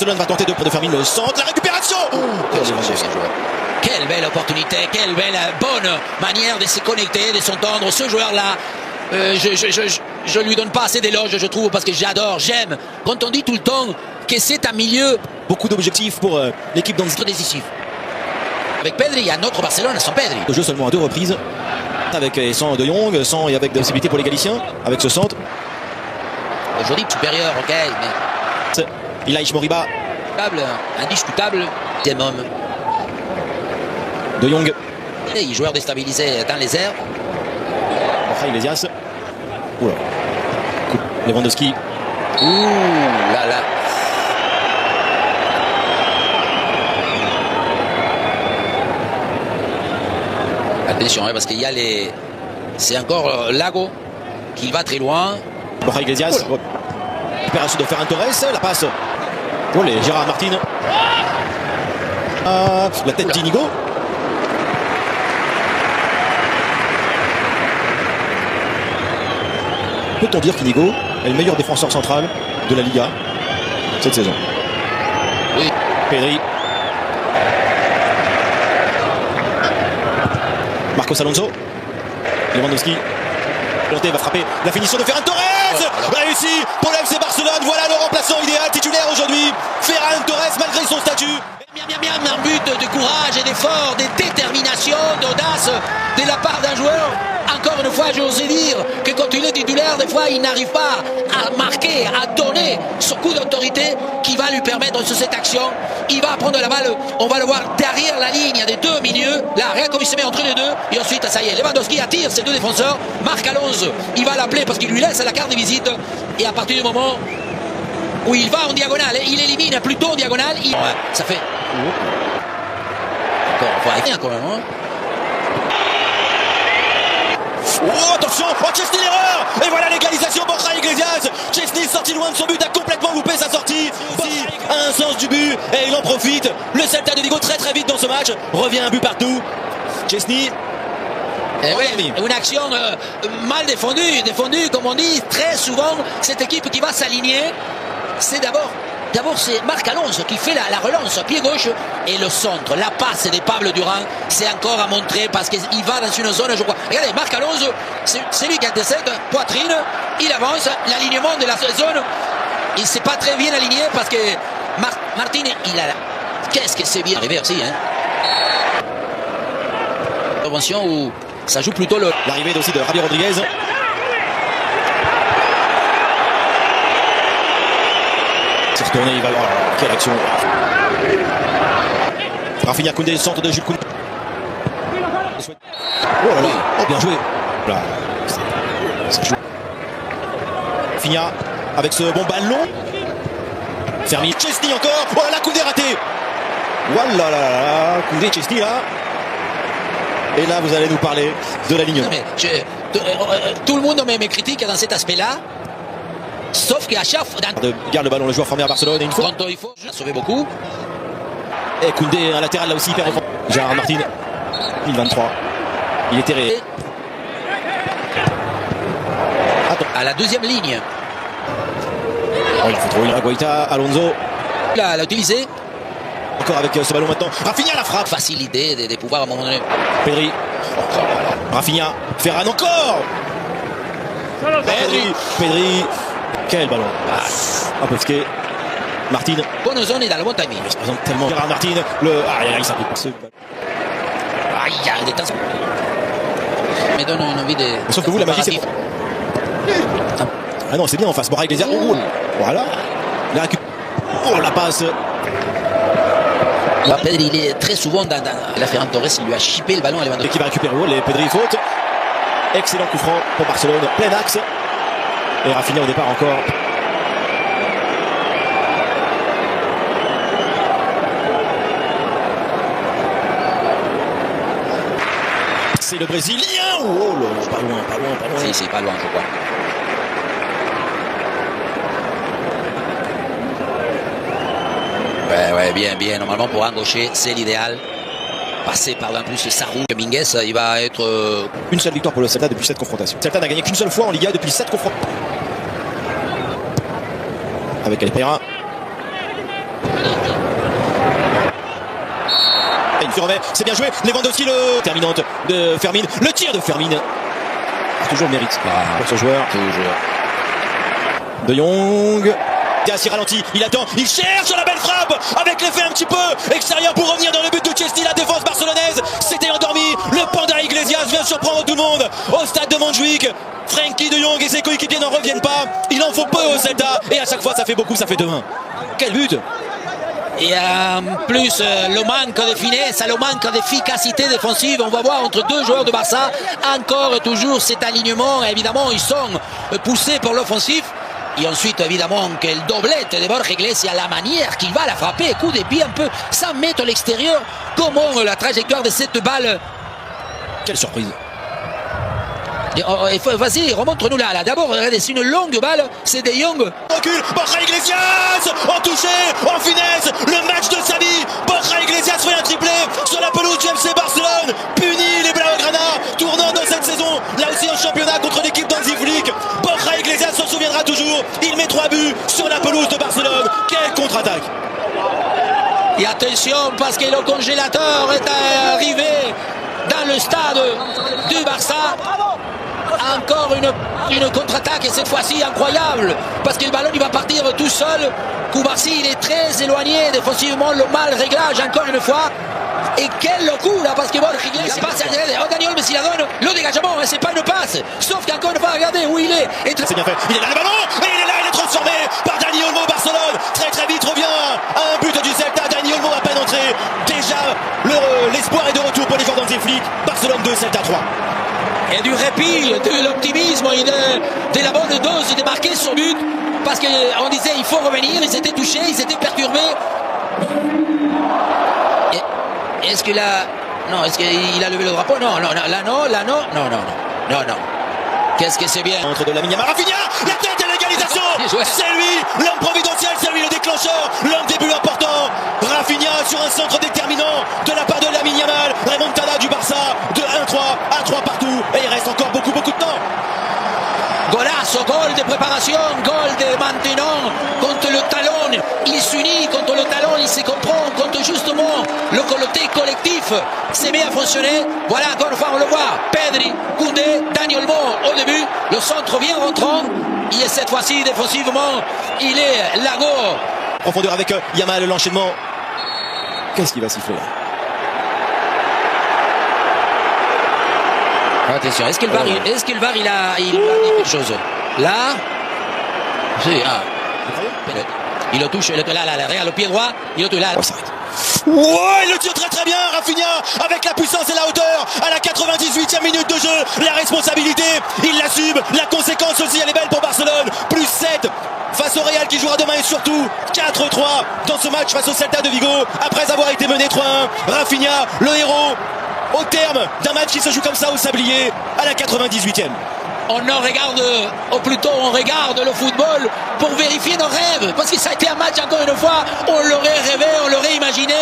Barcelone va tenter de faire le centre, la récupération. Quelle belle opportunité, quelle belle bonne manière de se connecter, de s'entendre. Ce joueur-là, je lui donne pas assez d'éloges, je trouve, parce que j'adore, j'aime. Quand on dit tout le temps que c'est un milieu, beaucoup d'objectifs pour l'équipe dans le décisif. Avec Pedri, il y a notre Barcelone sans Pedri. Le jeu seulement à 2 reprises, avec et sans De Jong, sans et avec des possibilités pour les Galiciens, avec ce centre. Aujourd'hui supérieur, ok, mais Ilaïch Moriba. Indiscutable, deuxième homme. De Jong. Et joueur déstabilisé dans les airs. Borja Iglesias. Oula. Lewandowski. Ouh là là. Attention, hein, parce qu'il y a les... C'est encore Lago qui va très loin. Borja Iglesias. Récupération de Ferran Torres. La passe. Oh les Gérard Martin. La tête d'Inigo. Peut-on dire qu'Inigo est le meilleur défenseur central de la Liga cette saison? Oui. Pedri. Marcos Alonso. Lewandowski. Planté va frapper. La finition de Ferran Torres. Réussi pour l'FC Barcelone. Voilà le remplaçant idéal titulaire aujourd'hui. Ferran Torres malgré son statut. Un but de courage et d'effort, de détermination, d'audace de la part d'un joueur. Encore une fois, j'ose dire que quand il est titulaire, des fois, il n'arrive pas à marquer, à donner ce coup d'autorité qui va lui permettre sur cette action. Il va prendre la balle, on va le voir derrière la ligne des deux milieux. Là, rien comme il se met entre les deux. Et ensuite, ça y est, Lewandowski attire ses deux défenseurs. Marc Alonso, il va l'appeler parce qu'il lui laisse la carte de visite. Et à partir du moment où il va en diagonale, il élimine plutôt en diagonale. Ouais, ça fait... Encore, il faut arrêter quand même. Hein. Oh attention, oh Chesney l'erreur. Et voilà l'égalisation, Borja Iglesias. Chesney sorti loin de son but, a complètement loupé sa sortie. A un sens du but et il en profite. Le Celta de Vigo très très vite dans ce match. Revient un but partout. Chesney. Oui, une action mal défendue comme on dit. Très souvent, cette équipe qui va s'aligner, c'est d'abord c'est Marc Alonso qui fait la relance pied gauche et le centre, la passe de Pablo Durán, c'est encore à montrer parce qu'il va dans une zone, je crois. Regardez, Marc Alonso, c'est lui qui a cette poitrine, il avance, l'alignement de la zone, il ne s'est pas très bien aligné parce que Martin, il a... Qu'est-ce que c'est bien arrivé aussi, hein. Intervention où ça joue plutôt le... L'arrivée aussi de Javier Rodriguez. Retourné, il va... Oh, quelle action. Rafinha Koundé, centre de Jules Koundé. Oh là là, oh, bien joué. Là. Rafinha avec ce bon ballon. Fermi, Chesney encore. Oh là là, Koundé raté. Voilà là là, Koundé, Chesney là. Et là, vous allez nous parler de l'alignement. Tout le monde me critique dans cet aspect-là. Sauf qu'à chaque fois... Garde le ballon, le joueur formé à Barcelone. Et une fois... Quand il faut, a sauvé beaucoup. Et Koundé, un latéral là aussi, hyper offensif. Gérard Martin, 2023. Il est terré. Attends. À la deuxième ligne. Oh, il a fait trop une Guaita, Alonso. Il a utilisé. Encore avec ce ballon maintenant. Rafinha la frappe. Facilité de pouvoir à un moment donné. Pedri. Rafinha. Ferran encore. Pedri. Quel ballon. Un peu frisqué. Martin. Bonne zone et dans le bon timing. Il se présente tellement. Gérard Martin. Le... il s'applique par ce... Aïe, il est temps. Mais donne une envie de... Sauf que vous, la magie, c'est... Ah non, c'est bien en face. Borja Iglesias. Oh, voilà. La récup... Oh, la passe. Pedri, il est très souvent dans la Ferran Torres, il lui a chippé le ballon à Lewandowski. Qui va récupérer les Pedri faute. Excellent coup franc pour Barcelone. Plein axe. Et Rafinha au départ encore. C'est le Brésilien. Oh là, pas loin. Si, c'est pas loin, je crois. Ouais, bien. Normalement, pour un gaucher, c'est l'idéal. Passer par un plus Sarrou. Dominguez, il va être... Une seule victoire pour le Celta depuis 7 confrontations. Le Celta n'a gagné qu'une seule fois en Liga depuis 7 confrontations. Avec El Pereira. Kim se remet, c'est bien joué. Lewandowski, le terminante de Fermin. Le tir de Fermin. Toujours le mérite pour ce joueur. Toujours. De Jong. Dias, il ralentit, il attend, il cherche la belle frappe avec l'effet un petit peu extérieur pour revenir dans le but de Chesney. La défense barcelonaise s'était endormie. Le panda Iglesias vient surprendre tout le monde au stade de Montjuïc. Frenkie de Jong et ses coéquipiers n'en reviennent pas. Il en faut peu au Celta et à chaque fois ça fait beaucoup, ça fait 2-1. Quel but! Et en plus, le manque de finesse, le manque d'efficacité défensive, on va voir entre deux joueurs de Barça, encore toujours cet alignement. Évidemment, ils sont poussés pour l'offensif. Et ensuite, évidemment, quelle doublette de Borja Iglesias, la manière qu'il va la frapper, coup de pied un peu 100 mètres à l'extérieur. Comment la trajectoire de cette balle. Quelle surprise! Vas-y, remontre-nous là. D'abord, regardez, c'est une longue balle, c'est De Jong. Recule, Borja Iglesias, en touché, en finesse, le match de sa vie. Borja Iglesias fait un triplé sur la pelouse du FC Barcelone, punit les Blaugrana, tournant dans cette saison, là aussi en championnat contre l'équipe d'Hansi Flick. Borja Iglesias s'en souviendra toujours, il met 3 buts sur la pelouse de Barcelone. Quelle contre-attaque! Et attention, parce que le congélateur est arrivé dans le stade du Barça. Encore une contre-attaque et cette fois-ci incroyable parce que le ballon il va partir tout seul. Koubarsi il est très éloigné défensivement, le mal réglage encore une fois. Et quel coup là parce que Borja Iglesias passe à Daniel Messi la donne le dégagement, c'est pas une passe sauf qu'encore une fois regardez où il est. C'est bien fait, il est là le ballon et il est là, il est transformé par Dani Olmo. Barcelone très vite revient à un but du Celta. Dani Olmo à peine entré, déjà l'espoir est de retour pour les joueurs d'Hansi Flick. Barcelone 2, Celta 3. Et du répit, de l'optimisme et de la bonne dose de marquer son but. Parce qu'on disait il faut revenir, ils étaient touchés, ils étaient perturbés. Est-ce qu'il a... Non, est-ce qu'il a levé le drapeau? Non. Qu'est-ce que c'est bien. Entre de Lamine Yamal, Rafinha, la tête et l'égalisation. C'est lui, l'homme providentiel, c'est lui le déclencheur, l'homme des buts importants. Rafinha sur un centre déterminant de la part de Lamine Yamal. Remontada du Barça de 1-3 à 3 partout. Et il reste encore beaucoup de temps. Golazo, goal de préparation, goal de maintenant contre le talon. Il s'unit contre le talon, il se comprend contre justement le côté collectif. C'est bien fonctionné. Voilà, encore une fois, on le voit. Pedri, Koundé, Dani Olmo au début. Le centre vient rentrant. Et cette fois-ci, défensivement, il est Lago. Profondeur avec Yamal, l'enchaînement. Qu'est-ce qu'il va siffler là? Attention, est-ce que le VAR il a dit quelque chose? Là, il le touche, là, regarde le pied droit, il le touche là. Ouais, il le tire très bien, Rafinha, avec la puissance et la hauteur, à la 98e minute de jeu, la responsabilité, il l'assume, la conséquence aussi, elle est belle pour Barcelone, plus 7 face au Real qui jouera demain et surtout 4-3 dans ce match face au Celta de Vigo, après avoir été mené 3-1, Rafinha, le héros, au terme d'un match qui se joue comme ça au Sablier, à la 98e. On regarde, ou plutôt on regarde le football pour vérifier nos rêves, parce que ça a été un match encore une fois, on l'aurait rêvé, on l'aurait imaginé.